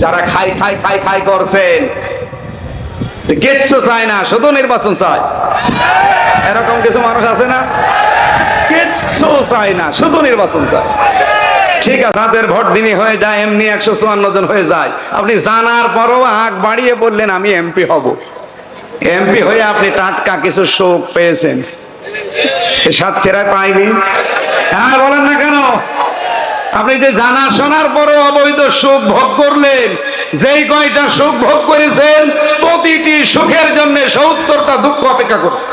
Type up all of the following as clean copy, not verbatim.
যারা খাই খাই খাই খাই করছেন, কিচ্ছু চায় না, শুধু নির্বাচন চায়। এরকম কিছু মানুষ আছে না? কিচ্ছু চায় না, শুধু নির্বাচন চায়। ঠিক আছে, তাদের ভোট দিনই হয়ে যায়, এমনি 154 জন হয়ে যায়। আপনি জানার পরও আগ বাড়িয়ে বললেন আমি এমপি হব। এমপি হয়ে আপনি টাটকা কিছু সুখ পেয়েছেন, সাতক্ষীরায় পাইনি? হ্যাঁ, বলেন না কেন? আপনি যে জানা শোনার পরও অবৈধ সুখ ভোগ করলেন, যেই কয়টা সুখ ভোগ করেছেন প্রতিটি সুখের জন্য 70টা দুঃখ অপেক্ষা করছে।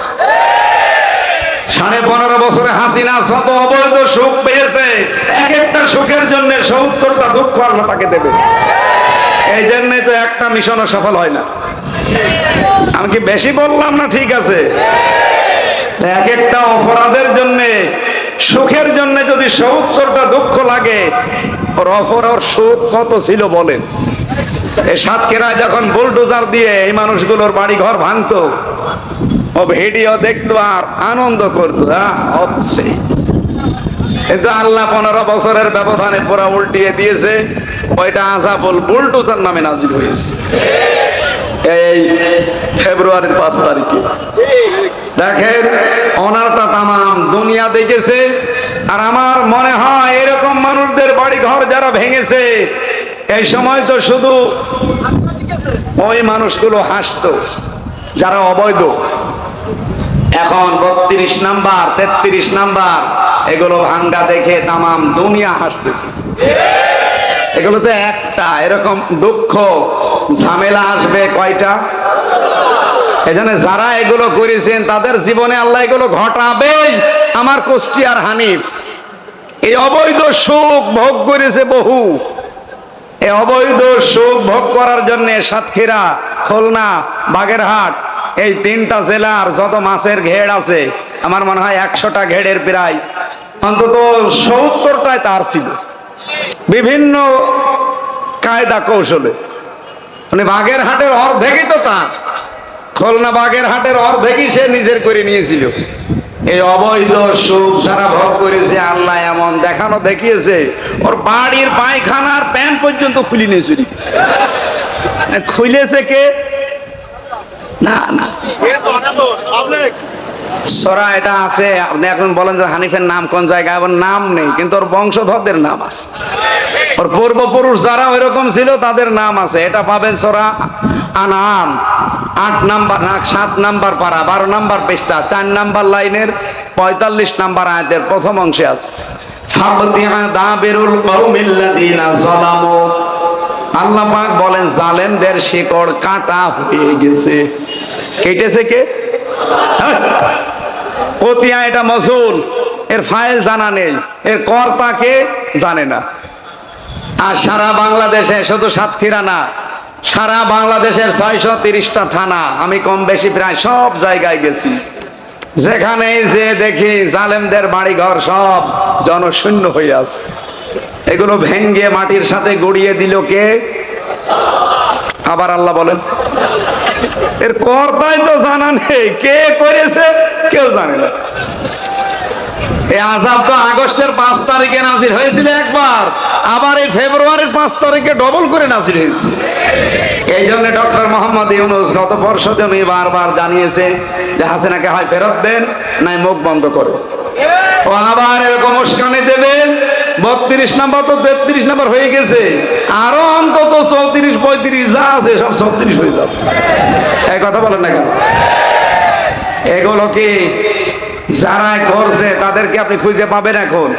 15.5 বছরে হাসিনা শত অবৈধ সুখ পেয়েছে, এক একটা সুখের জন্য 70টা দুঃখ আল্লাহ তাকে দেবে। এই জন্যই তো একটা মিশনও সফল হয় না। আমি কি বেশি বললাম না? ঠিক আছে, এক একটা অপরাধের জন্য, সুখের জন্য যদি 70টা দুঃখ লাগে, ওর অপরাধ সুখ কত ছিল বলেন? এই সাতক্ষীরায় যখন বুলডোজার দিয়ে এই মানুষগুলোর বাড়ি ঘর ভাঙতো, ও ভিডিও দেখতো আর আনন্দ করতো, হচ্ছে। কিন্তু আল্লাহ 15 বছরের ব্যবধানে পুরা উল্টিয়ে দিয়েছে। ওইটা আযাবুল বুলডোজার নামে নাজিল হয়েছে এই ফেব্রুয়ারির 5 তারিখে। দেখেন, ওনারটা তামাম দুনিয়া দেখেছে। আর আমার মনে হয় এরকম মানুষদের বাড়ি ঘর যারা ভেঙেছে, এই সময় তো শুধু ওই মানুষগুলো হাসতো যারা অবৈধ। এখন 32 নাম্বার 33 নাম্বার এগুলো ভাঙ্গা দেখে তামাম দুনিয়া হাসতেছে। এগুলো তো একটা, এরকম দুঃখ ঝামেলা আসবে কয়টা? এজন্য যারা এগুলো করেছেন তাদের জীবনে আল্লাহ এগুলো ঘটাবেই। আমার কুষ্টিয়ার হানিফ এই অবৈধ সুখ ভোগ করেছে বহু। এই অবৈধ সুখ ভোগ করার জন্য সাতক্ষীরা, খুলনা, বাগেরহাট এই 3টা জেলার যত মাছের ঘের আছে, আমার মনে হয় 100টা ঘেরের প্রায় অন্তত 70টায় তার ছিল, বিভিন্ন কায়দা কৌশলে। মানে বাগেরহাটের অর্ধেকই তো তার, খুলনা বাগেরহাটের অর্ধেকই সে নিজের করে নিয়েছিল। এই অবৈধ সুখ যারা ভোগ করেছে, আল্লাহ এমন দেখানো দেখিয়েছে, ওর বাড়ির পায়খানার প্যান্ট পর্যন্ত খুলে নিয়ে চলে গেছে। খুলেছে কে? না না, সরা এটা আছে। আপনি এখন বলেন যে হানিফের নাম কোন জায়গায়, ওর নাম নেই, কিন্তু ওর বংশধরদের নাম আছে। ওর পূর্বপুরুষ যারা ওইরকম ছিল তাদের নাম আছে। এটা পাবেন সরা আনাম 8 নাম্বার 7 নাম্বার পারা 12 নাম্বার পৃষ্ঠা 4 নাম্বার লাইনের 45 নাম্বার আয়াতের প্রথম অংশে আছে। আল্লাহ পাক বলেন জালেমদের শিকড় কাটা হয়ে গেছে। কেটেছে কে? কতিয়া এটা মজুল, এর ফাইল জানা নেই, এর কর্তাকে জানে না। আর সারা বাংলাদেশে, শুধু সাতক্ষীরা না, সারা বাংলাদেশের 630টা থানা আমি কম বেশি প্রায় সব জায়গায় গেছি। যেখানে যে দেখি জালেমদের বাড়ি ঘর সব জনশূন্য হয়ে আছে। এগুলো ভেঙ্গে মাটির সাথে গড়িয়ে দিল কে? আবার আল্লাহ বলেন এর কর্তাই তো জানা নেই, কে করেছে কেউ জানে না। এই আযাব তো আগস্টের 5 তারিখে নাজিল হয়েছিল একবার, আবার এই ফেব্রুয়ারির 5 তারিখে ডবল করে নাজিল হয়েছে। এই জন্য ডক্টর মোহাম্মদ ইউনূস গত পরশুদিন বারবার জানিয়েছে যে হাসিনাকে হয় ফেরত দেন, নাই মুখ বন্ধ করে। ও আবার এরকম উস্কানি দেবে। 32 নাম্বার তো 33 নাম্বার হয়ে গেছে, আরো অন্তত 34 35 যা আছে সব 36 হয়ে যাবে। এই কথা বলেন না কেন? এগুলো কি যারা করছে তাদেরকে আপনি খুঁজে পাবেন এখন?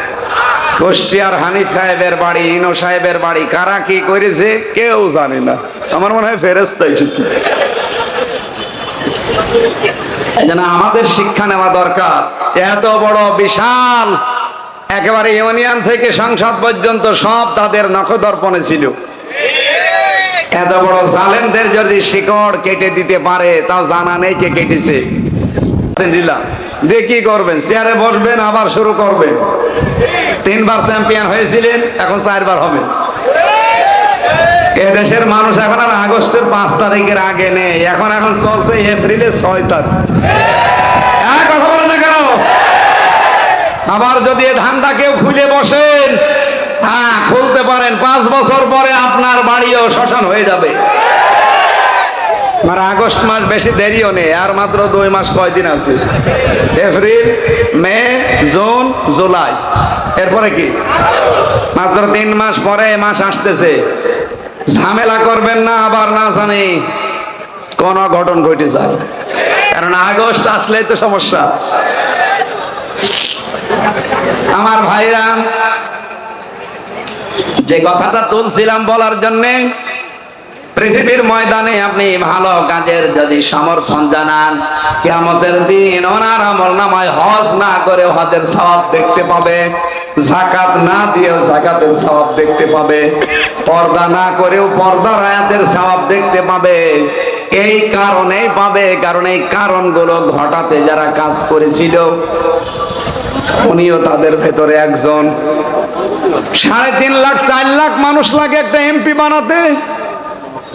কুষ্টিয়ার হানিফ সাহেবের বাড়ি, ইনো সাহেবের বাড়ি, কারা কি করেছে কেউ জানে না। আমার মনে হয় ফেরেশতা এসেছে। এজন্য আমাদের শিক্ষা নেওয়া দরকার। এত বড় বিশাল, একেবারে ইউনিয়ন থেকে সংসদ পর্যন্ত সব তাদের নখদর্পণে ছিল। এত বড় জালেমদের যদি শিকড় কেটে দিতে পারে, তাও জানা নেই কে কেটেছে। দিয়ে কি করবেন? চেয়ারে বসবেন, আবার শুরু করবেন। 3 বার চ্যাম্পিয়ন হয়েছিলেন, এখন 4 বার হবে। এদেশের মানুষ এখন আর আগস্টের 5 তারিখের আগে নেই, এখন চলছে এপ্রিলের 6 তারিখ। কথা বলেন না কেন? আবার যদি ধান্দা কেউ খুলে বসেন, হ্যাঁ খুলতে পারেন, 5 বছর পরে আপনার বাড়িও শ্মশান হয়ে যাবে। আর আগস্ট মাস বেশি দেরিও নেই, আর মাত্র 2 মাস, কয়দিন আছে? এপ্রিল, মে, জুন, জুলাই, এরপরে কি? মাত্র 3 মাস পরে মাস আসতেছে। ঝামেলা করবেন না আবার না জানি কোন ঘটন ঘটে যায়, কারণ আগস্ট আসলেই তো সমস্যা। আমার ভাইরা, যে কথাটা তুলছিলাম বলার জন্যে, পৃথিবীর ময়দানে আপনি ভালো কাজের যদি সমর্থন জানান, কিয়ামতের দিন ওনার আমলনামায় হজ না করে হজের সওয়াব দেখতে পাবে, যাকাত না দিয়েও যাকাতের সওয়াব দেখতে পাবে, পর্দা না করেও পর্দার আয়াতের সওয়াব দেখতে পাবে। এই কারণেই পাবে, কারণ এই কারণগুলো ঘটাতে যারা কাজ করেছিল উনিও তাদের ভেতরে একজন। 3.5 লাখ 4 লাখ মানুষ লাগে একটা এমপি বানাতে।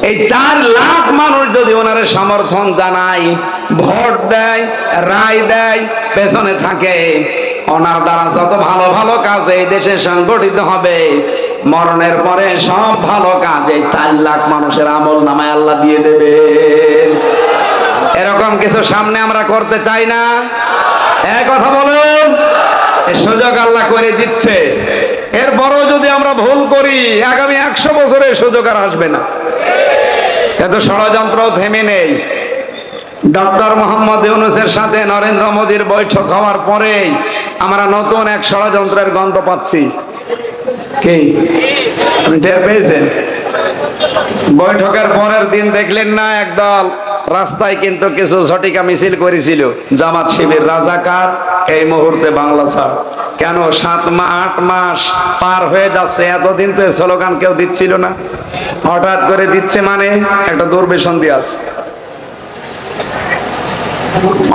এই 4 লাখ মানুষ যদি ওনার সমর্থন জানায়, ভোট দেয়, রায় দেয়, পেছনে থাকে, ওনার দ্বারা যত ভালো ভালো কাজ এই দেশে সংগঠিত হবে, মরণের পরে সব ভালো কাজ এই 4 লাখ মানুষের আমল নামায় আল্লাহ দিয়ে দেবে। এরকম কিছু সামনে আমরা করতে চাই না? এক কথা বলেন, এই সুযোগ আল্লাহ করে দিচ্ছে। এরপরও যদি আমরা ভুল করি, আগামী 100 বছরে সুযোগ আর আসবে না। কিন্তু ষড়যন্ত্র থেমে নেই। ডক্টর মোহাম্মদ ইউনূসের সাথে নরেন্দ্র মোদীর বৈঠক হওয়ার পরেই আমরা নতুন এক ষড়যন্ত্রের গন্ধ পাচ্ছি। কি আপনি টের পেয়েছেন? বৈঠকের পরের দিন দেখলেন না, একদল রাস্তায় কিন্তু কিছু ঝটিকা মিছিল করেছিল, জামাত শিবির রাজাকার এই মুহূর্তে বাংলা ছাড়। কেন? 7-8 মাস পার হয়ে যাচ্ছে, এতদিন তো স্লোগান কেউ দিচ্ছিল না, হঠাৎ করে দিচ্ছে, মানে একটা দুর্বিসন্ধি আছে।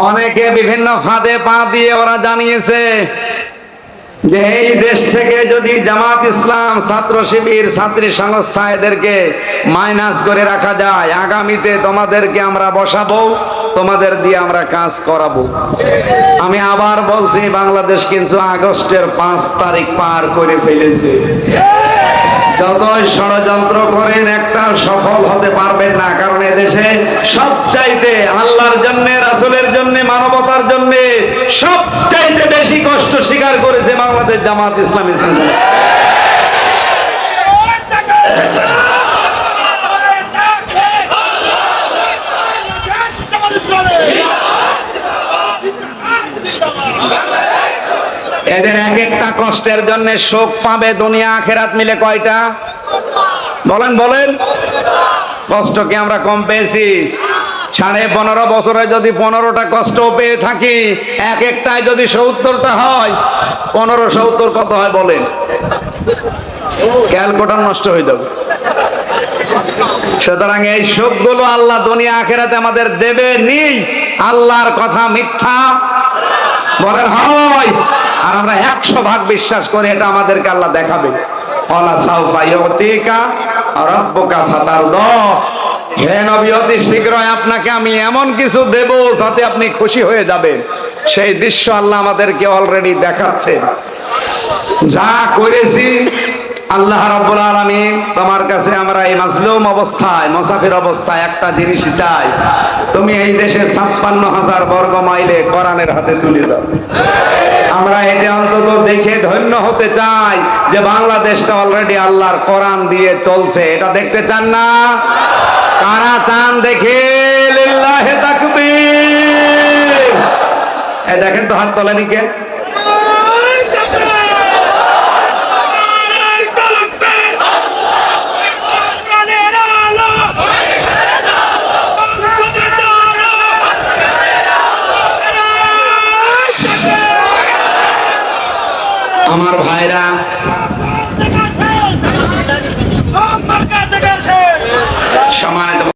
অনেকে বিভিন্ন ফাঁদে পা দিয়ে ওরা জানিয়েছে যে এই দেশ থেকে যদি জামাত ইসলাম, ছাত্র শিবির, ছাত্রী সংস্থা এদেরকে মাইনাস করে রাখা যায়, আগামীতে তোমাদেরকে আমরা বসাবো, তোমাদের দিয়ে আমরা কাজ করাবো। আমি আবার বলছি, বাংলাদেশ কিন্তু আগস্টের 5 তারিখ পার করে ফেলেছে। যতই ষড়যন্ত্র করেন একটা সফল হতে পারবেন না, কারণ এদেশে সবচাইতে আল্লাহর জন্য, রাসূলের জন্য, মানবতার জন্য সবচাইতে বেশি কষ্ট স্বীকার করেছে বাংলাদেশ জামাত ইসলামী। এদের এক একটা কষ্টের জন্য শোক পাবে দুনিয়া আখেরাত মিলে কয়টা? বলেন বলেন। কষ্ট কি আমরা কম পেয়েছি? 15.5 বছরে যদি 15টা কষ্ট পেয়ে থাকি, এক একটায় যদি 70টা হয়, 15-70 কত হয় বলেন? ক্যালকুলেটর নষ্ট হয়ে যাবে। সুতরাং এই শোকগুলো আল্লাহ দুনিয়া আখেরাতে আমাদের দেবে নি। আল্লাহর কথা মিথ্যা বলেন হয়, আর আমরা 100 ভাগ বিশ্বাস করি এটা আমাদেরকে আল্লাহ দেখাবে। ওয়ালা সাউফা ইউতিকা রাব্বুকা ফাতারদা, হে নবী অতি শীঘ্রই আপনাকে আমি এমন কিছু দেব যাতে আপনি খুশি হয়ে যাবেন। সেই দৃশ্য আল্লাহ আমাদেরকে অলরেডি দেখাচ্ছে। যা করেছি আল্লাহ রাব্বুল আলামিন, তোমার কাছে আমরা এই মাজলুম অবস্থায়, মুসাফির অবস্থায় একটা জিনিস চাই, তুমি এই দেশে 56,000 বর্গ মাইলে কোরআনের হাতে তুলে দাও। আমরা এটা অন্তত দেখে ধন্য হতে চাই যে বাংলাদেশটা অলরেডি আল্লাহর কোরআন দিয়ে চলছে। এটা দেখতে চান না? কারা চান দেখে? লিল্লাহি তাকবীর। এই দেখেন তো, হাত তোলেনি কে? আমার ভাইরা, সমানে